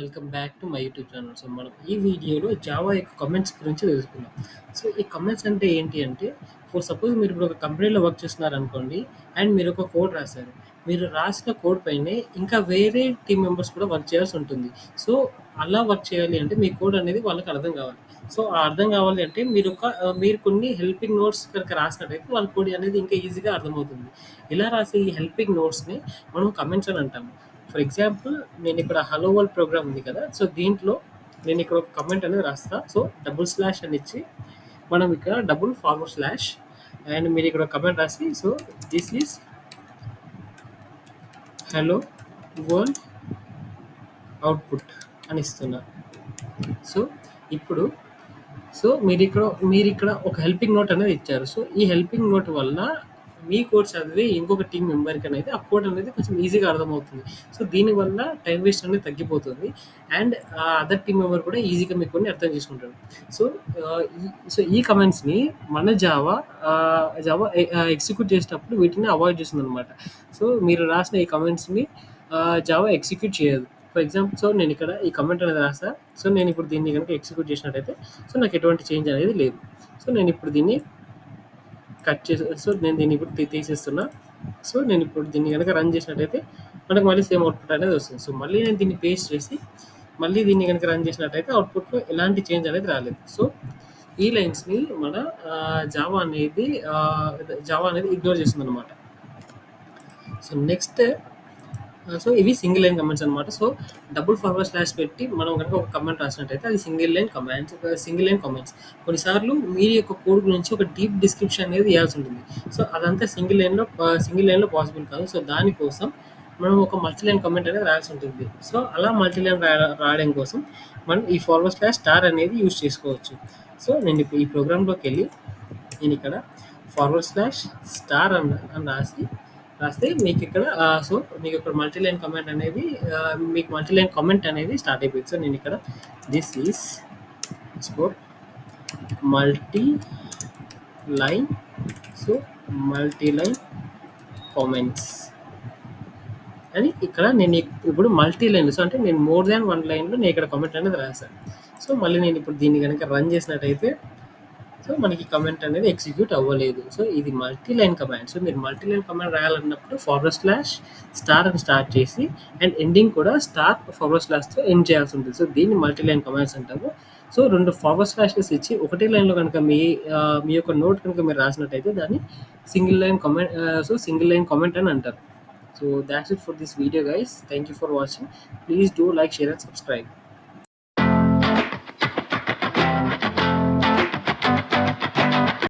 Welcome back to my YouTube channel. So, మనం ఈ వీడియోలో జావా యొక్క కమెంట్స్ గురించి తెలుసుకుందాం. సో, ఈ కమెంట్స్ అంటే ఏంటి అంటే, ఫర్ సపోజ్ మీరు ఇప్పుడు ఒక కంపెనీలో వర్క్ చేస్తున్నారనుకోండి అండ్ మీరు ఒక కోడ్ రాశారు. మీరు రాసిన కోడ్ పైనే ఇంకా వేరే టీమ్ మెంబర్స్ కూడా వర్క్ చేయాల్సి ఉంటుంది. సో, అలా వర్క్ చేయాలి అంటే మీ కోడ్ అనేది వాళ్ళకి అర్థం కావాలి. సో, ఆ అర్థం కావాలి అంటే మీరు కొన్ని హెల్పింగ్ నోట్స్ కనుక రాసినట్టయితే వాళ్ళ కోడ్ అనేది ఇంకా ఈజీగా అర్థమవుతుంది. ఇలా రాసే ఈ హెల్పింగ్ నోట్స్‌ని మనం కమెంట్స్ అని అంటాము. ఫర్ ఎగ్జాంపుల్ నేను ఇక్కడ హలో వరల్డ్ ప్రోగ్రామ్ ఉంది కదా! సో, దీంట్లో నేను ఇక్కడ ఒక కమెంట్ అనేది రాస్తా. సో, డబుల్ స్లాష్ అని ఇచ్చి మనం ఇక్కడ డబుల్ ఫార్వర్డ్ స్లాష్ అండ్ మీరు ఇక్కడ కమెంట్ రాసి so this is hello world output అని ఇస్తున్నా. సో, ఇప్పుడు మీరిక్కడ ఒక హెల్పింగ్ నోట్ అనేది ఇచ్చారు. సో, ఈ హెల్పింగ్ నోట్ వల్ల మీ కోడ్ చదివి ఇంకొక టీమ్ మెంబర్‌కి అనేది ఆ కోడ్ అనేది కొంచెం ఈజీగా అర్థమవుతుంది. సో, దీనివల్ల టైమ్ వేస్ట్ అనేది తగ్గిపోతుంది. అండ్ అదర్ టీమ్ మెంబర్ కూడా ఈజీగా మీ కోడ్‌ని అర్థం చేసుకుంటాడు. సో, ఈ కమెంట్స్‌ని మన జావా ఎగ్జిక్యూట్ చేసేటప్పుడు వీటిని అవాయిడ్ చేస్తుందనమాట. సో, మీరు రాసిన ఈ కమెంట్స్‌ని జావా ఎగ్జిక్యూట్ చేయదు. ఫర్ ఎగ్జాంపుల్ సో, నేను ఇక్కడ ఈ కమెంట్ అనేది రాసా. సో, నేను ఇప్పుడు దీన్ని గనుక ఎగ్జిక్యూట్ చేసినట్టయితే సో, నాకు ఎటువంటి చేంజ్ అనేది లేదు. సో, నేను ఇప్పుడు దీన్ని నేను దీన్ని ఇప్పుడు తీసేస్తున్నా. సో, నేను ఇప్పుడు దీన్ని గనుక రన్ చేసినట్టయితే మనకు మళ్ళీ సేమ్ అవుట్పుట్ అనేది వస్తుంది. సో, మళ్ళీ నేను దీన్ని పేస్ట్ చేసి మళ్ళీ దీన్ని గనుక రన్ చేసినట్టయితే అవుట్పుట్‌లో ఎలాంటి చేంజ్ అనేది రాలేదు. సో, ఈ లైన్స్‌ని మన జావా అనేది ఇగ్నోర్ చేస్తుందనమాట. సో, నెక్స్ట్ సో, ఇవి సింగిల్ లైన్ కమెంట్స్ అనమాట. సో, డబుల్ ఫార్వర్డ్ స్లాష్ పెట్టి మనం గనుక ఒక కమెంట్ రాసినట్టయితే అది సింగిల్ లైన్ కమెంట్స్. కొన్నిసార్లు మీ యొక్క కోడ్ గురించి ఒక డీప్ డిస్క్రిప్షన్ అనేది ఇయ్యాల్సి ఉంటుంది. సో, అదంతా సింగిల్ లైన్‌లో పాసిబుల్ కాదు. సో, దానికోసం మనం ఒక మల్టీ లైన్ కమెంట్ అనేది రాయాల్సి ఉంటుంది. సో, అలా మల్టీ లైన్ రాయడం కోసం మనం ఈ ఫార్వర్డ్ స్లాష్ స్టార్ అనేది యూజ్ చేసుకోవచ్చు. సో, నేను ఇప్పుడు ఈ ప్రోగ్రామ్‌లోకెళ్ళి నేను ఇక్కడ ఫార్వర్డ్ స్లాష్ స్టార్ అని రాస్తే మీకు ఇక్కడ మీకు ఇక్కడ మల్టీ లైన్ కమెంట్ అనేది స్టార్ట్ అయిపోయింది. సో, నేను ఇక్కడ this is for multi line comments అని ఇక్కడ నేను ఇప్పుడు మల్టీ లైన్ సో అంటే నేను మోర్ దాన్ వన్ లైన్‌లో నేను ఇక్కడ కమెంట్ అనేది రాశాను. సో, మళ్ళీ నేను ఇప్పుడు దీన్ని గనుక రన్ చేసినట్టయితే సో, మనకి కమెంట్ అనేది ఎగ్జిక్యూట్ అవ్వలేదు. సో, ఇది మల్టీ లైన్ కమాండ్. సో, మీరు మల్టీ లైన్ కమాండ్ రాయాలన్నప్పుడు ఫార్వర్డ్ స్లాష్ స్టార్ అని స్టార్ట్ చేసి అండ్ ఎండింగ్ కూడా స్టార్ ఫార్వర్డ్ స్లాష్‌తో ఎండ్ చేయాల్సి ఉంటుంది. సో, దీన్ని మల్టీ లైన్ కమాండ్స్ అంటాము. సో, 2 ఫార్వర్డ్ స్లాషెస్ ఇచ్చి ఒకటే లైన్‌లో కనుక మీ యొక్క నోట్ కనుక మీరు రాసినట్టయితే దాన్ని సింగిల్ లైన్ కామెంట్ అని అంటారు. So, that's it for this video guys. Thank you for watching. Please do like, share and subscribe.